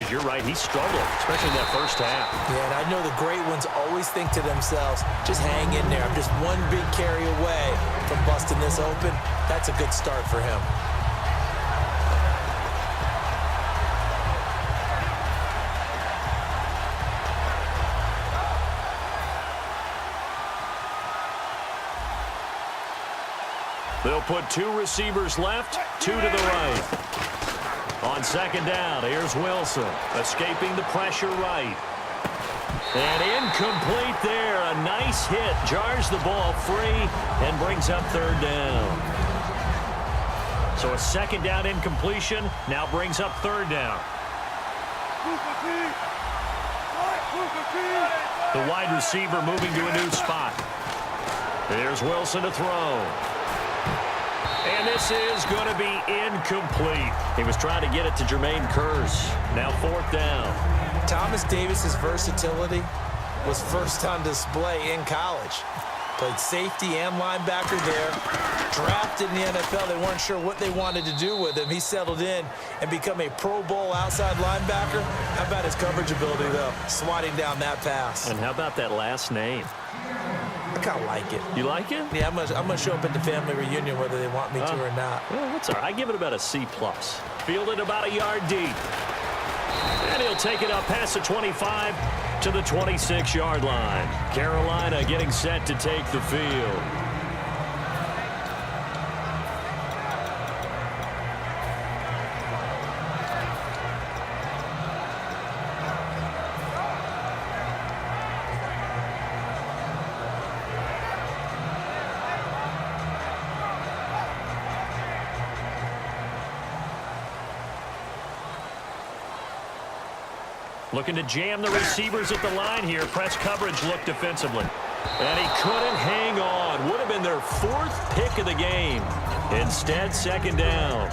because you're right, he struggled, especially in that first half. Yeah, and I know the great ones always think to themselves, just hang in there. I'm just one big carry away from busting this open. That's a good start for him. They'll put two receivers left, two to the right. On second down, here's Wilson, escaping the pressure right. And incomplete there. A nice hit. Jars the ball free and brings up third down. So a second down incompletion now brings up third down. The wide receiver moving to a new spot. Here's Wilson to throw. And this is going to be incomplete. He was trying to get it to Jermaine Kearse. Now fourth down. Thomas Davis's versatility was first on display in college. Played safety and linebacker there. Drafted in the NFL. They weren't sure what they wanted to do with him. He settled in and become a Pro Bowl outside linebacker. How about his coverage ability, though? Swatting down that pass. And how about that last name? I kind of like it. You like it? Yeah, I'm gonna show up at the family reunion whether they want me to or not. Well, that's all right. I give it about a C+. Fielded about a yard deep. And he'll take it up past the 25 to the 26-yard line. Carolina getting set to take the field. Looking to jam the receivers at the line here. Press coverage look defensively. And he couldn't hang on. Would have been their fourth pick of the game. Instead, second down.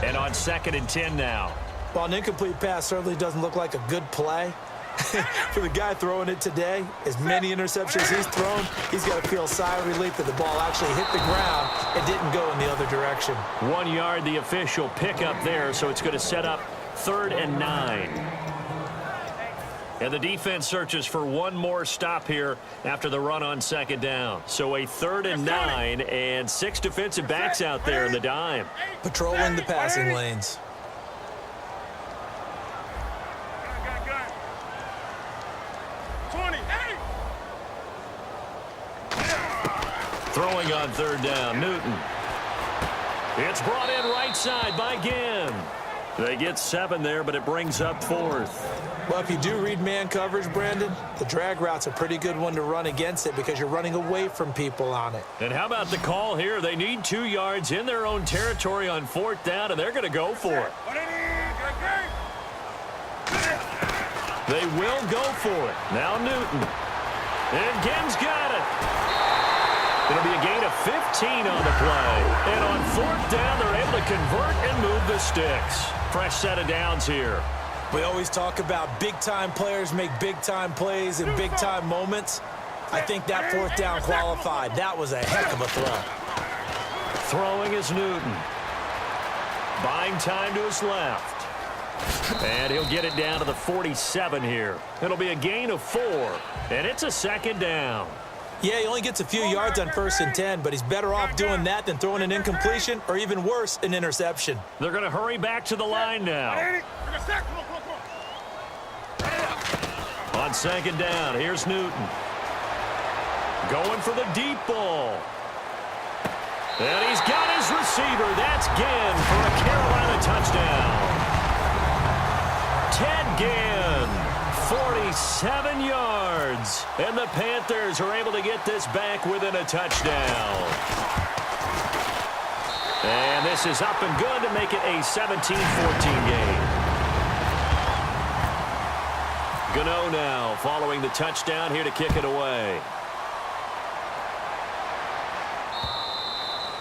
And on 2nd and 10 now. Well, an incomplete pass certainly doesn't look like a good play. For the guy throwing it today, as many interceptions he's thrown, he's got to feel a sigh of relief that the ball actually hit the ground and didn't go in the other direction. 1 yard, the official pickup there, so it's going to set up 3rd and 9. And the defense searches for one more stop here after the run on second down. So a 3rd and 9 and 6 defensive backs out there in the dime. Patrolling the passing lanes. Throwing on 3rd down, Newton. It's brought in right side by Ginn. They get 7 there, but it brings up 4th. Well, if you do read man coverage, Brandon, the drag route's a pretty good one to run against it because you're running away from people on it. And how about the call here? They need 2 yards in their own territory on 4th down, and they're going to go for it. They will go for it. Now Newton. And Ginn's got it. It'll be a gain of 15 on the play. And on 4th down, they're able to convert and move the sticks. Fresh set of downs here. We always talk about big-time players make big-time plays in big-time moments. I think that 4th down qualified. That was a heck of a throw. Throwing is Newton. Buying time to his left. And he'll get it down to the 47 here. It'll be a gain of 4. And it's a 2nd down. Yeah, he only gets a few yards on 1st and 10, but he's better off doing that than throwing an incompletion or even worse, an interception. They're going to hurry back to the line now. On 2nd down, here's Newton. Going for the deep ball. And he's got his receiver. That's Ginn for a Carolina touchdown. Ted Ginn, 47 yards. And the Panthers are able to get this back within a touchdown. And this is up and good to make it a 17-14 game. Gano now following the touchdown here to kick it away.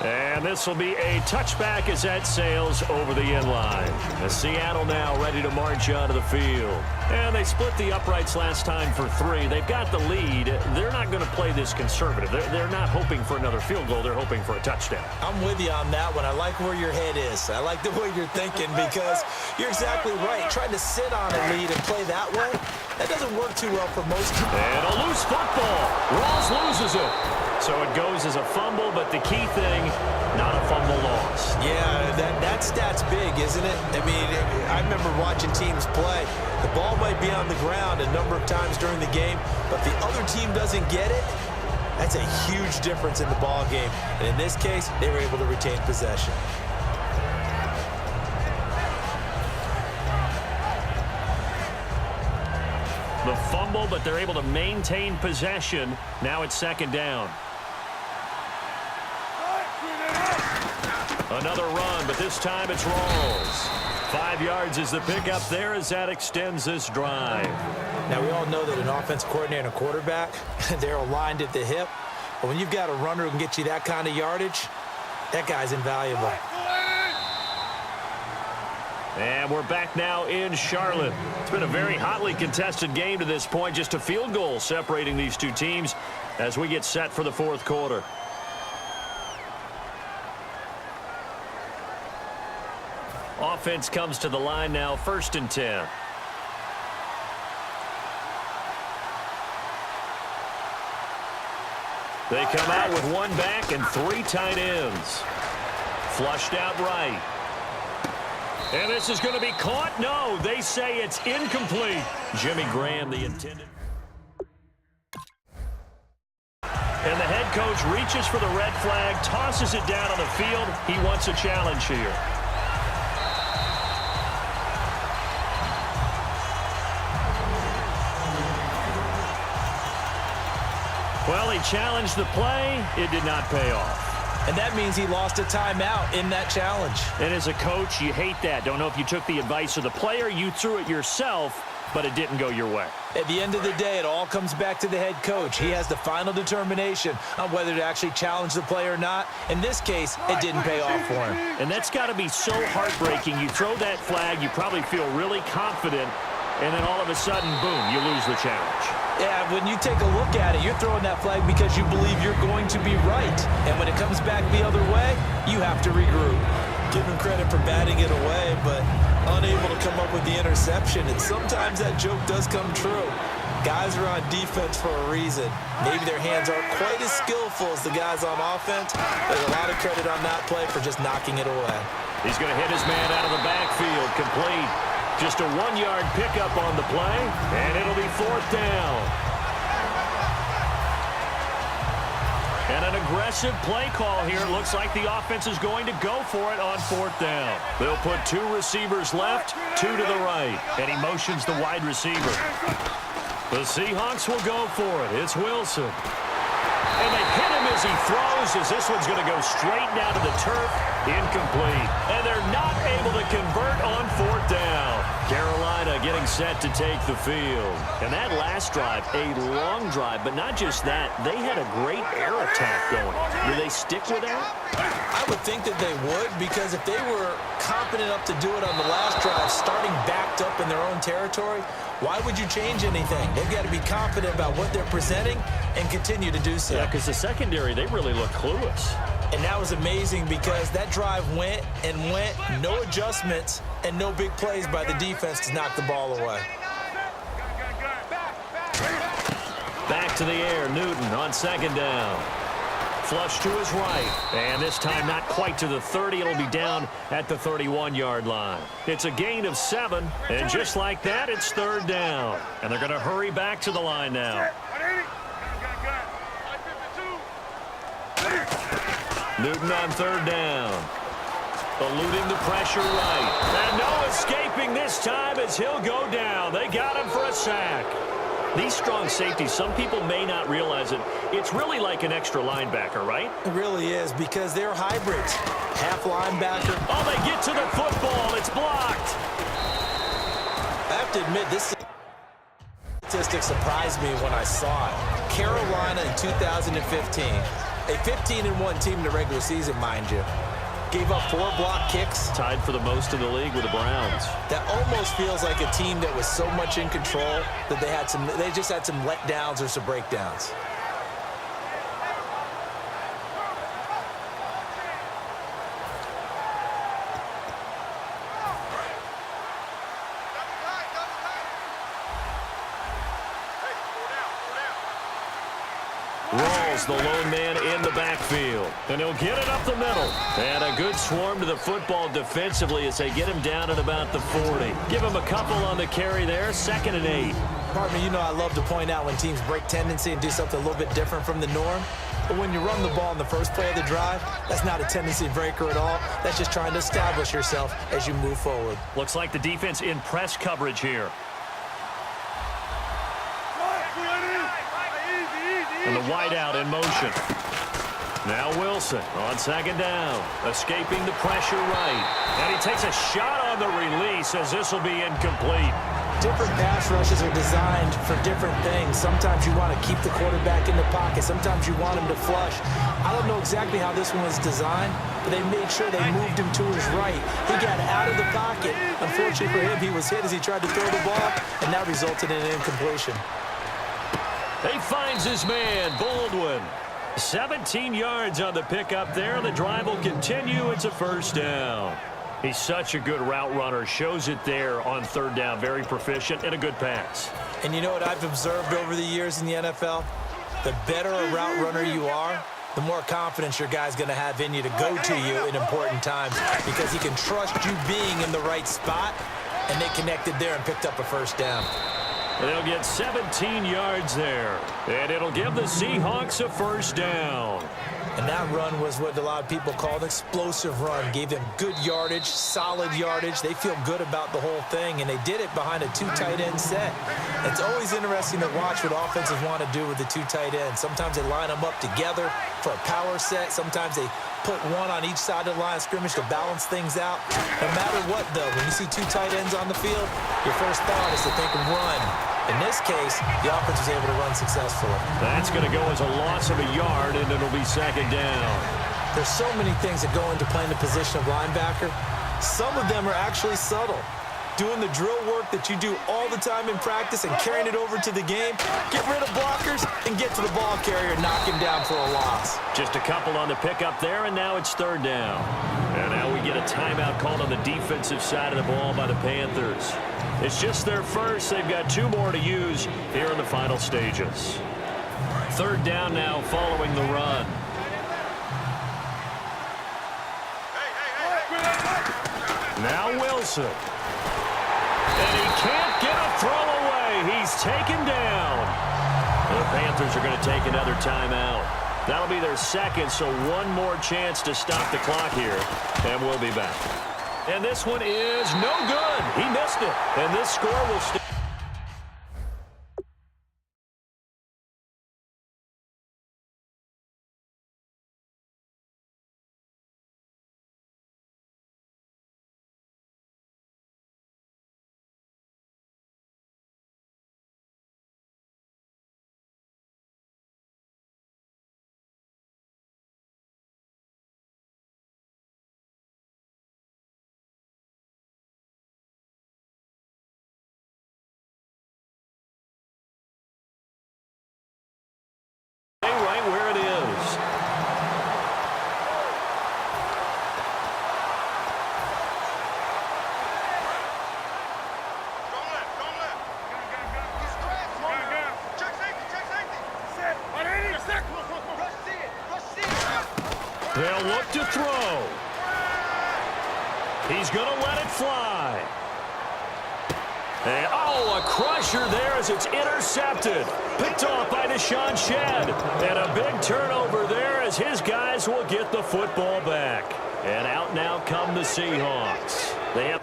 And this will be a touchback as that sails over the end line. As Seattle now ready to march onto the field. And they split the uprights last time for 3. They've got the lead. They're not going to play this conservative. They're not hoping for another field goal. They're hoping for a touchdown. I'm with you on that one. I like where your head is. I like the way you're thinking because you're exactly right. Trying to sit on a lead and play that way, that doesn't work too well for most people. And a loose football. Rawls loses it. So it goes as a fumble, but the key thing, not a fumble loss. Yeah, that stat's big, isn't it? I mean, I remember watching teams play. The ball might be on the ground a number of times during the game, but the other team doesn't get it. That's a huge difference in the ball game. And in this case, they were able to retain possession. The fumble, but they're able to maintain possession. Now it's second down. Another run, but this time it's Rawls. 5 yards is the pickup there as that extends this drive. Now, we all know that an offensive coordinator and a quarterback, they're aligned at the hip. But when you've got a runner who can get you that kind of yardage, that guy's invaluable. And we're back now in Charlotte. It's been a very hotly contested game to this point. Just a field goal separating these two teams as we get set for the fourth quarter. Offense comes to the line now, 1st and 10. They come out with 1 back and 3 tight ends. Flushed out right. And this is going to be caught. No, they say it's incomplete. Jimmy Graham, the intended. And the head coach reaches for the red flag, tosses it down on the field. He wants a challenge here. Well, he challenged the play. It did not pay off. And that means he lost a timeout in that challenge. And as a coach, you hate that. Don't know if you took the advice of the player, you threw it yourself, but it didn't go your way. At the end of the day, it all comes back to the head coach. He has the final determination on whether to actually challenge the play or not. In this case, it didn't pay off for him. And that's got to be so heartbreaking. You throw that flag, you probably feel really confident, and then all of a sudden, boom, you lose the challenge. Yeah, when you take a look at it, you're throwing that flag because you believe you're going to be right. And when it comes back the other way, you have to regroup. Give him credit for batting it away, but unable to come up with the interception. And sometimes that joke does come true. Guys are on defense for a reason. Maybe their hands aren't quite as skillful as the guys on offense. There's a lot of credit on that play for just knocking it away. He's going to hit his man out of the backfield, complete. Just a 1-yard pickup on the play, and it'll be 4th down. And an aggressive play call here. Looks like the offense is going to go for it on 4th down. They'll put 2 receivers left, 2 to the right, and he motions the wide receiver. The Seahawks will go for it. It's Wilson. And they hit him as he throws, as this one's going to go straight down to the turf. Incomplete. And they're not able to convert on 4th down. Carolina getting set to take the field. And that last drive, a long drive, but not just that. They had a great air attack going. Do they stick with that? I would think that they would, because if they were competent enough to do it on the last drive, starting backed up in their own territory, why would you change anything? They've got to be confident about what they're presenting and continue to do so. Yeah, because the secondary, they really look clueless. And that was amazing because that drive went and went, no adjustments and no big plays by the defense to knock the ball away. Back to the air, Newton on 2nd down. Flush to his right, and this time not quite to the 30. It'll be down at the 31-yard line. It's a gain of 7, and just like that, it's 3rd down. And they're going to hurry back to the line now. Newton on 3rd down. Eluding the pressure right. And no escaping this time as he'll go down. They got him for a sack. These strong safeties, some people may not realize it. It's really like an extra linebacker, right? It really is, because they're hybrids. Half linebacker. Oh, they get to the football. It's blocked. I have to admit, this statistic surprised me when I saw it. Carolina in 2015 A 15-1 team in the regular season, mind you. Gave up 4 block kicks. Tied for the most in the league with the Browns. That almost feels like a team that was so much in control that they just had some letdowns or some breakdowns. Rolls the lone man in the backfield. And he'll get it up the middle. And a good swarm to the football defensively as they get him down at about the 40. Give him a couple on the carry there. 2nd and 8. Partner, you know I love to point out when teams break tendency and do something a little bit different from the norm. But when you run the ball in the first play of the drive, that's not a tendency breaker at all. That's just trying to establish yourself as you move forward. Looks like the defense in press coverage here. And the wideout in motion. Now Wilson on 2nd down. Escaping the pressure right. And he takes a shot on the release as this will be incomplete. Different pass rushes are designed for different things. Sometimes you want to keep the quarterback in the pocket. Sometimes you want him to flush. I don't know exactly how this one was designed, but they made sure they moved him to his right. He got out of the pocket. Unfortunately for him, he was hit as he tried to throw the ball, and that resulted in an incompletion. He finds his man, Baldwin. 17 yards on the pickup there. The drive will continue. It's a 1st down. He's such a good route runner. Shows it there on 3rd down. Very proficient and a good pass. And you know what I've observed over the years in the NFL? The better a route runner you are, the more confidence your guy's going to have in you to go to you in important times because he can trust you being in the right spot, and they connected there and picked up a 1st down. They'll get 17 yards there, and it'll give the Seahawks a 1st down. And that run was what a lot of people call an explosive run. Gave them good yardage, solid yardage. They feel good about the whole thing, and they did it behind a 2 tight end set. It's always interesting to watch what offenses want to do with the 2 tight ends. Sometimes they line them up together for a power set. Sometimes they put one on each side of the line of scrimmage to balance things out. No matter what, though, when you see 2 tight ends on the field, your first thought is to think run. In this case, the offense was able to run successfully. That's going to go as a loss of a yard, and it'll be 2nd down. There's so many things that go into playing the position of linebacker. Some of them are actually subtle. Doing the drill work that you do all the time in practice and carrying it over to the game. Get rid of blockers and get to the ball carrier and knock him down for a loss. Just a couple on the pickup there, and now it's 3rd down. And now we get a timeout called on the defensive side of the ball by the Panthers. It's just their first. They've got 2 more to use here in the final stages. 3rd down now following the run. Now Wilson. And he can't get a throw away. He's taken down. And the Panthers are going to take another timeout. That'll be their 2nd, so 1 more chance to stop the clock here. And we'll be back. And this one is no good. He missed it. And this score will stay. Right where it is. They'll look to throw. He's going to let it fly. And, oh, a crusher there as it's intercepted. Picked off by Deshaun Shedd. And a big turnover there as his guys will get the football back. And out now come the Seahawks. They have...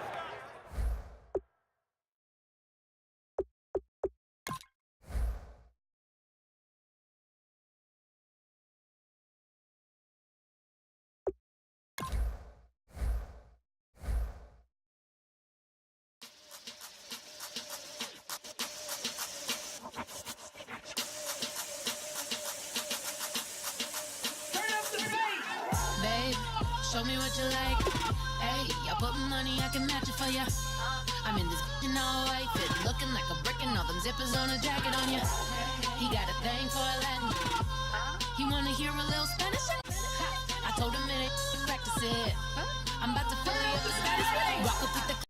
what you like. Hey, I put money, I can match it for ya. I'm in this in all white fit, looking like a brick and all them zippers on a jacket on ya. He got a thing for a Latin. He wanna hear a little Spanish. I told him it ain't practice it. I'm about to fill you up with status. Rock up with the